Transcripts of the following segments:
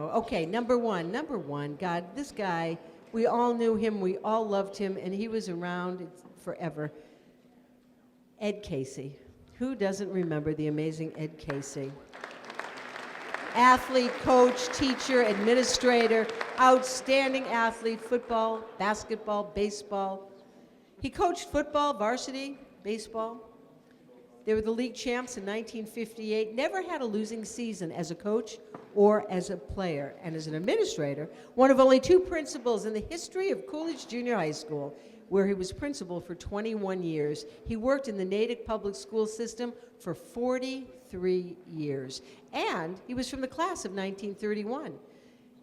Okay, number one. God, this guy, we all knew him, we all loved him, and he was around forever. Ed Casey. Who doesn't remember the amazing Ed Casey? Athlete, coach, teacher, administrator, outstanding athlete, football, basketball, baseball. He coached football, varsity, baseball. They were the league champs in 1958, never had a losing season as a coach or as a player. And as an administrator, one of only 2 principals in the history of Coolidge Junior High School, where he was principal for 21 years. He worked in the Natick public school system for 43 years. And he was from the class of 1931. He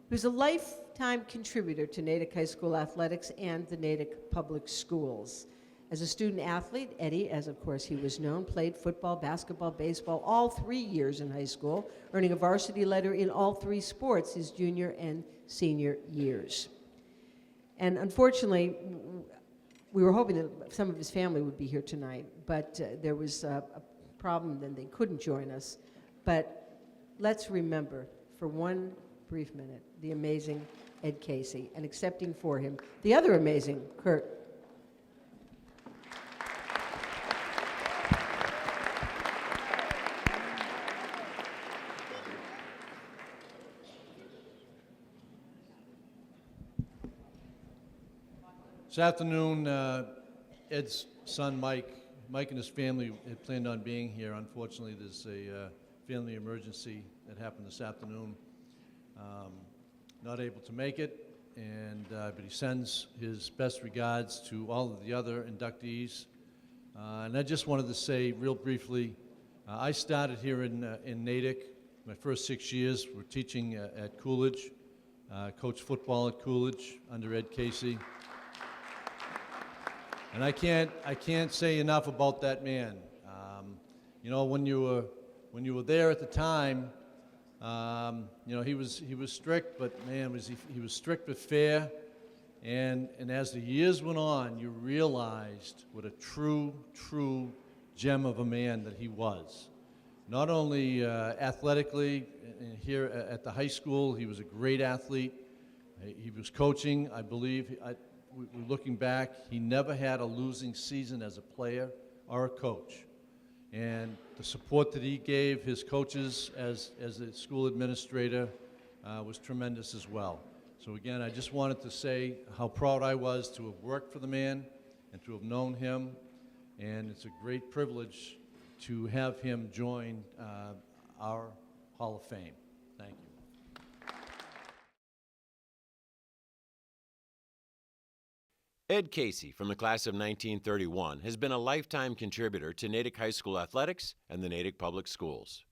was a lifetime contributor to Natick High School athletics and the Natick public schools. As a student athlete, Eddie, as of course he was known, played football, basketball, baseball all 3 years in high school, earning a varsity letter in all 3 sports his junior and senior years. And unfortunately, we were hoping that some of his family would be here tonight, but there was a problem, and they couldn't join us. But let's remember, for one brief minute, the amazing Ed Casey, and accepting for him the other amazing Kurt. This afternoon, Ed's son, Mike and his family had planned on being here. Unfortunately, there's a family emergency that happened this afternoon. Not able to make it, but he sends his best regards to all of the other inductees. And I just wanted to say real briefly, I started here in Natick. My first 6 years were teaching at Coolidge, coached football at Coolidge under Ed Casey. And I can't say enough about that man. You know, when you were there at the time, you know, he was strict, but man, he was strict but fair. And as the years went on, you realized what a true gem of a man that he was. Not only athletically here at the high school, he was a great athlete. He was coaching, I believe. Looking back, he never had a losing season as a player or a coach. And the support that he gave his coaches as a school administrator was tremendous as well. So again, I just wanted to say how proud I was to have worked for the man and to have known him. And it's a great privilege to have him join our Hall of Fame. Thank you. Ed Casey, from the class of 1931, has been a lifetime contributor to Natick High School athletics and the Natick Public Schools.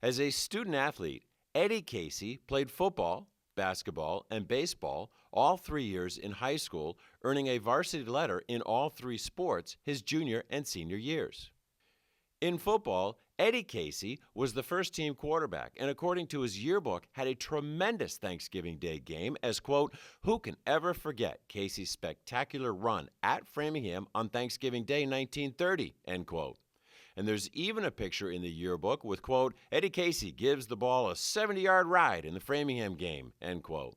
As a student athlete, Eddie Casey played football, basketball, and baseball all 3 years in high school, earning a varsity letter in all 3 sports his junior and senior years. In football, Eddie Casey was the first-team quarterback and, according to his yearbook, had a tremendous Thanksgiving Day game as, quote, "Who can ever forget Casey's spectacular run at Framingham on Thanksgiving Day 1930, end quote. And there's even a picture in the yearbook with, quote, "Eddie Casey gives the ball a 70-yard ride in the Framingham game," end quote.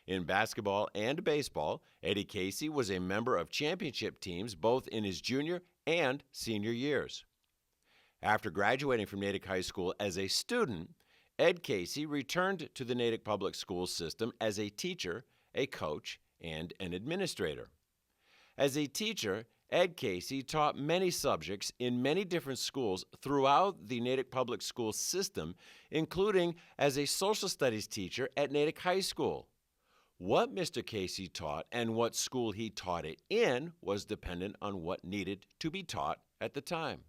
In basketball and baseball, Eddie Casey was a member of championship teams both in his junior and senior years. After graduating from Natick High School as a student, Ed Casey returned to the Natick Public School system as a teacher, a coach, and an administrator. As a teacher, Ed Casey taught many subjects in many different schools throughout the Natick Public School system, including as a social studies teacher at Natick High School. What Mr. Casey taught and what school he taught it in was dependent on what needed to be taught at the time.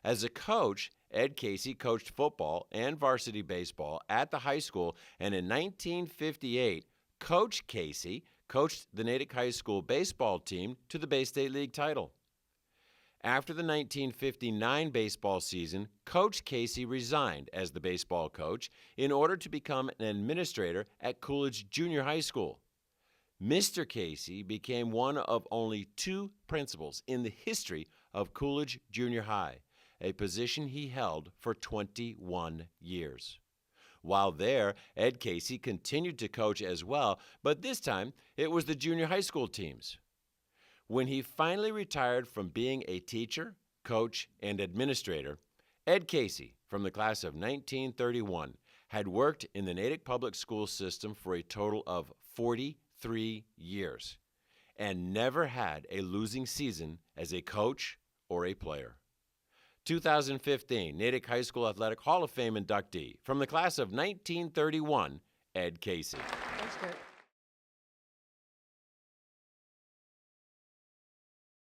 As a coach, Ed Casey coached football and varsity baseball at the high school, and in 1958, Coach Casey coached the Natick High School baseball team to the Bay State League title. After the 1959 baseball season, Coach Casey resigned as the baseball coach in order to become an administrator at Coolidge Junior High School. Mr. Casey became one of only 2 principals in the history of Coolidge Junior High, a position he held for 21 years. While there, Ed Casey continued to coach as well, but this time it was the junior high school teams. When he finally retired from being a teacher, coach, and administrator, Ed Casey, from the class of 1931, had worked in the Natick public school system for a total of 43 years and never had a losing season as a coach or a player. 2015 Natick High School Athletic Hall of Fame inductee from the class of 1931, Ed Casey.